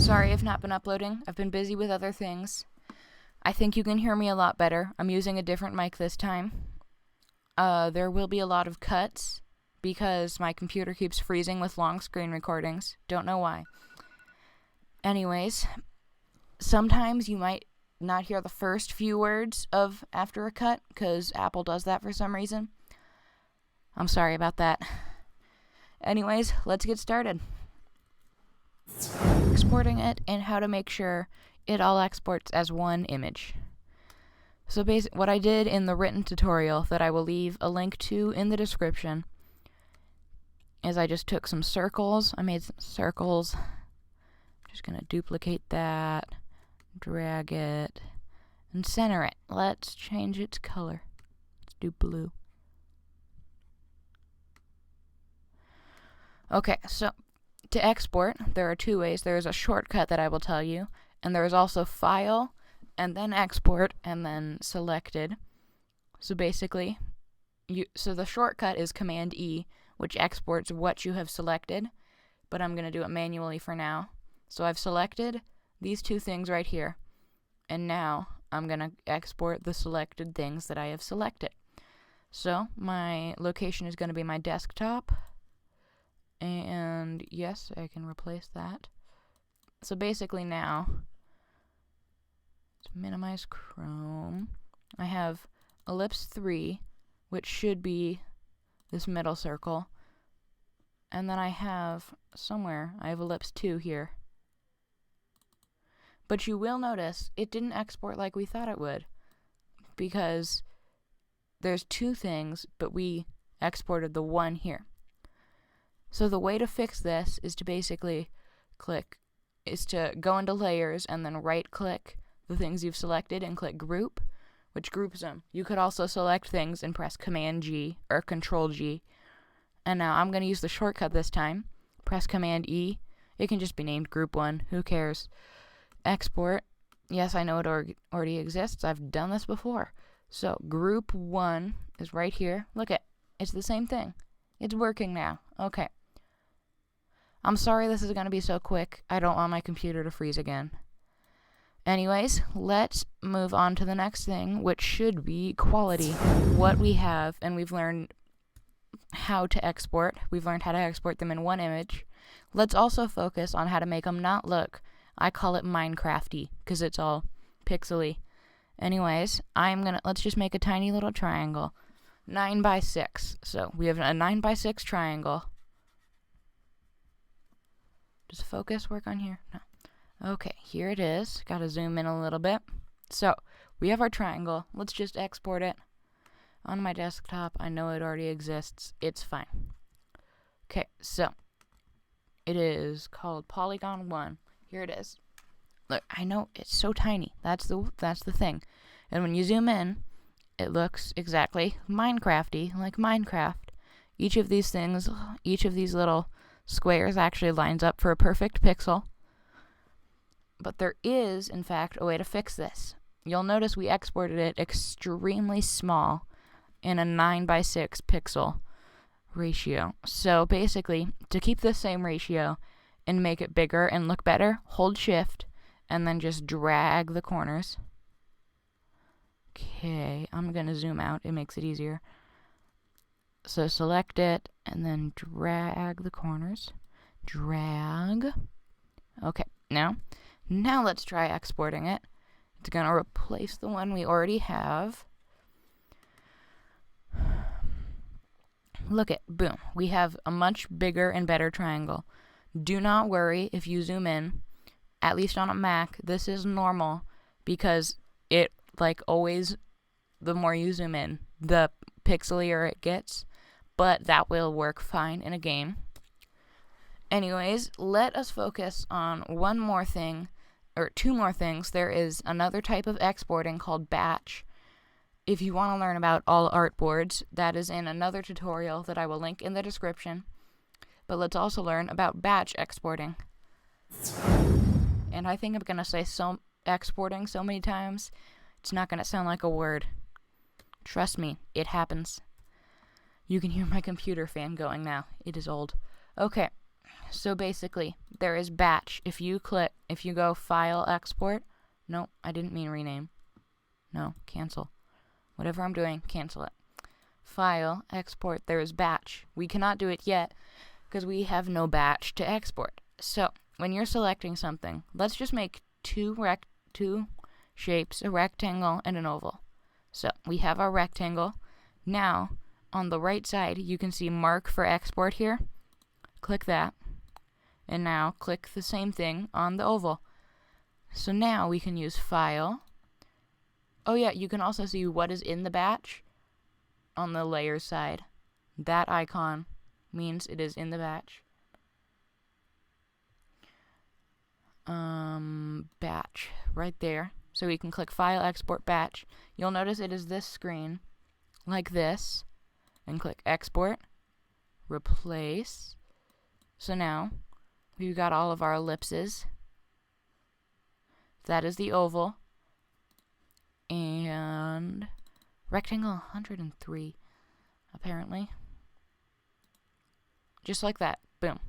Sorry I've not been uploading. I've been busy with other things. I think you can hear me a lot better. I'm using a different mic this time. There will be a lot of cuts because my computer keeps freezing with long screen recordings. Don't know why. Anyways, sometimes you might not hear the first few words of after a cut because Apple does that for some reason. I'm sorry about that. Anyways, let's get started. Exporting it and how to make sure it all exports as one image. So what I did in the written tutorial that I will leave a link to in the description is I just took some circles. I made some circles. I'm just going to duplicate that, drag it, and center it. Let's change its color. Let's do blue. Okay, so to export, there are two ways. There is a shortcut that I will tell you, and there is also File, and then Export, and then Selected. So basically, so the shortcut is Command E, which exports what you have selected, but I'm going to do it manually for now. So I've selected these two things right here, and now I'm going to export the selected things that I have selected. So my location is going to be my desktop. And yes, I can replace that. So basically now, let's minimize Chrome. I have ellipse 3, which should be this middle circle. And then I have ellipse 2 here. But you will notice it didn't export like we thought it would, because there's two things, but we exported the one here. So the way to fix this is to basically go into layers and then right click the things you've selected and click group, which groups them. You could also select things and press Command G or Control G. And now I'm going to use the shortcut this time. Press Command E. It can just be named Group 1. Who cares? Export. Yes, I know it already exists. I've done this before. So Group 1 is right here. Look at it. It's the same thing. It's working now. Okay. I'm sorry this is going to be so quick. I don't want my computer to freeze again. Anyways, let's move on to the next thing, which should be quality. What we have, and we've learned how to export. We've learned how to export them in one image. Let's also focus on how to make them not look, I call it Minecrafty, because it's all pixely. Anyways, let's just make a tiny little triangle. 9 by 6. So we have a 9 by 6 triangle. Does focus work on here? No. Okay, here it is. Gotta zoom in a little bit. So, we have our triangle. Let's just export it on my desktop. I know it already exists. It's fine. Okay, so it is called Polygon 1. Here it is. Look, I know it's so tiny. That's the thing. And when you zoom in, it looks exactly Minecrafty, like Minecraft. Each of these little squares actually lines up for a perfect pixel. But there is, in fact, a way to fix this. You'll notice we exported it extremely small in a 9 by 6 pixel ratio. So basically, to keep the same ratio and make it bigger and look better, hold Shift and then just drag the corners. Okay, I'm going to zoom out. It makes it easier. So select it, and then drag the corners. Drag. Okay, now let's try exporting it. It's going to replace the one we already have. Look at, boom. We have a much bigger and better triangle. Do not worry if you zoom in. At least on a Mac, this is normal, because it, like always, the more you zoom in, the pixelier it gets. But that will work fine in a game. Anyways, let us focus on one more thing, or two more things. There is another type of exporting called batch. If you want to learn about all artboards, that is in another tutorial that I will link in the description. But let's also learn about batch exporting. And I think I'm going to say exporting so many times, it's not going to sound like a word. Trust me, it happens. You can hear my computer fan going now. It is old. Okay, so basically, there is batch. If you if you go File, Export, no, I didn't mean rename. No, cancel. Whatever I'm doing, cancel it. File, Export, there is Batch. We cannot do it yet because we have no batch to export. So when you're selecting something, let's just make two shapes, a rectangle and an oval. So we have our rectangle. Now, on the right side, you can see Mark for Export here. Click that. And now click the same thing on the oval. So now we can use File. Oh yeah, you can also see what is in the batch on the layers side. That icon means it is in the batch. Batch right there. So we can click File, Export, Batch. You'll notice it is this screen, like this, and click Export, Replace. So now we've got all of our ellipses. That is the oval. And rectangle 103, apparently. Just like that. Boom.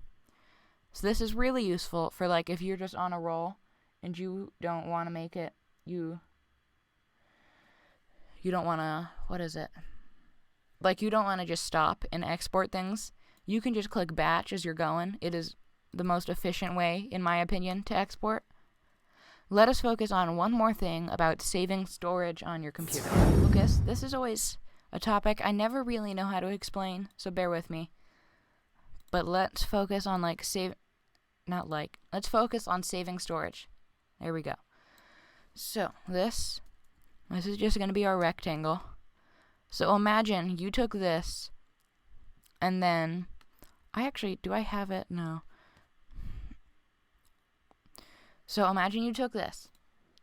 So this is really useful for, like, if you're just on a roll and you don't want to make it, you don't want to, what is it? Like, you don't want to just stop and export things. You can just click Batch as you're going. It is the most efficient way, in my opinion, to export. Let us focus on one more thing about saving storage on your computer. Lucas, this is always a topic I never really know how to explain, so bear with me. But let's focus on, let's focus on saving storage. There we go. So, this is just going to be our rectangle. So imagine you took this, and then, do I have it? No. So imagine you took this,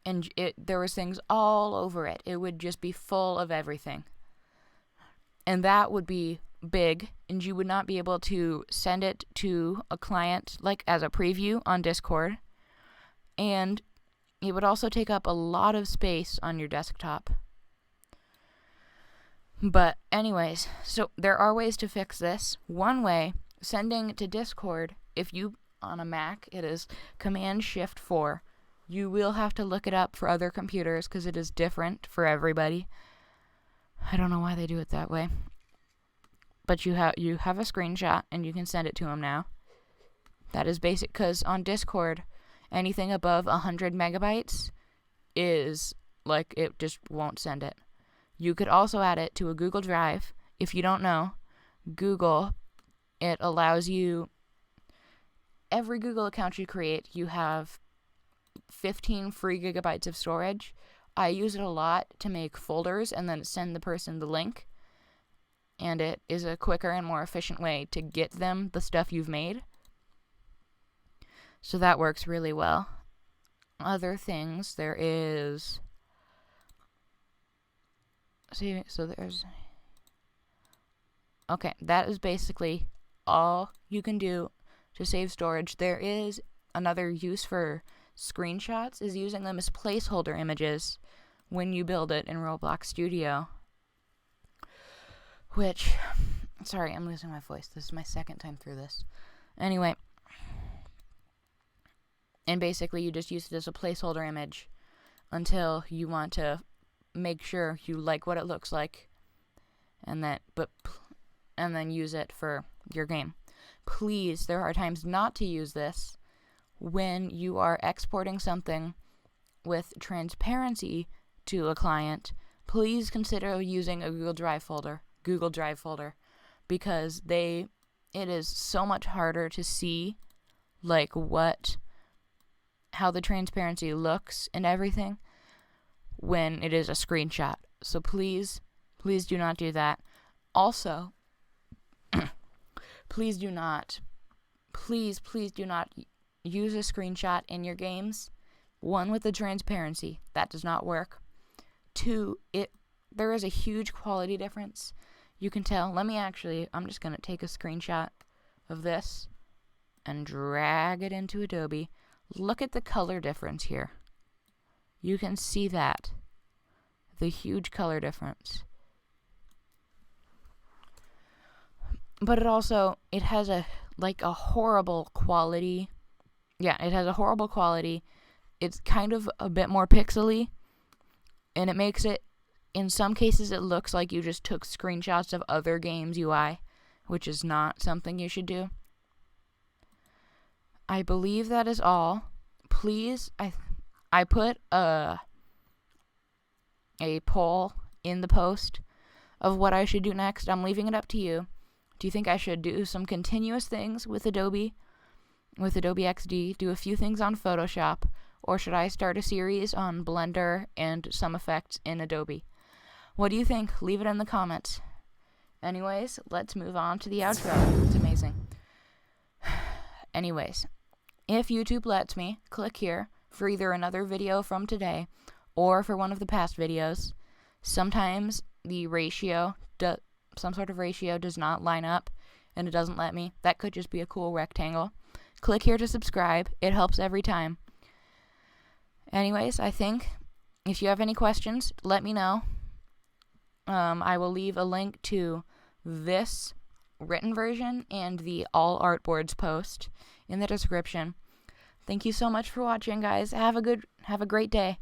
and there was things all over it. It would just be full of everything. And that would be big, and you would not be able to send it to a client, like as a preview on Discord. And it would also take up a lot of space on your desktop. But anyways, so there are ways to fix this. One way, sending to Discord, if you on a Mac, it is Command-Shift-4. You will have to look it up for other computers because it is different for everybody. I don't know why they do it that way. But you have a screenshot and you can send it to them now. That is basic because on Discord, anything above 100 megabytes is like it just won't send it. You could also add it to a Google Drive. If you don't know, Google, it allows you, every Google account you create, you have 15 free gigabytes of storage. I use it a lot to make folders and then send the person the link. And it is a quicker and more efficient way to get them the stuff you've made. So that works really well. Other things, there is... So there's... Okay, that is basically all you can do to save storage. There is another use for screenshots, is using them as placeholder images when you build it in Roblox Studio. Which, sorry, I'm losing my voice. This is my second time through this. Anyway, and basically you just use it as a placeholder image until you want to make sure you like what it looks like, and then use it for your game. Please, there are times not to use this. When you are exporting something with transparency to a client, please consider using a Google Drive folder, because it is so much harder to see like how the transparency looks and everything when it is a screenshot. So please do not do that. Also, please do not use a screenshot in your games. One, with the transparency, that does not work. Two, there is a huge quality difference. You can tell. I'm just going to take a screenshot of this and drag it into Adobe. Look at the color difference here. You can see that. The huge color difference. But it has a horrible quality yeah, it has a horrible quality. It's kind of a bit more pixely, and it makes it, in some cases, it looks like you just took screenshots of other games' UI, which is not something you should do. I believe that is all. Please, I put a poll in the post of what I should do next. I'm leaving it up to you. Do you think I should do some continuous things with Adobe XD, do a few things on Photoshop, or should I start a series on Blender and some effects in Adobe? What do you think? Leave it in the comments. Anyways, let's move on to the outro. It's amazing. Anyways, if YouTube lets me, click here for either another video from today or for one of the past videos. Sometimes the ratio, some sort of ratio does not line up and it doesn't let me. That could just be a cool rectangle. Click here to subscribe. It helps every time. Anyways, I think if you have any questions, let me know. I will leave a link to this written version and the all artboards post in the description. Thank you so much for watching, guys. Have a great day.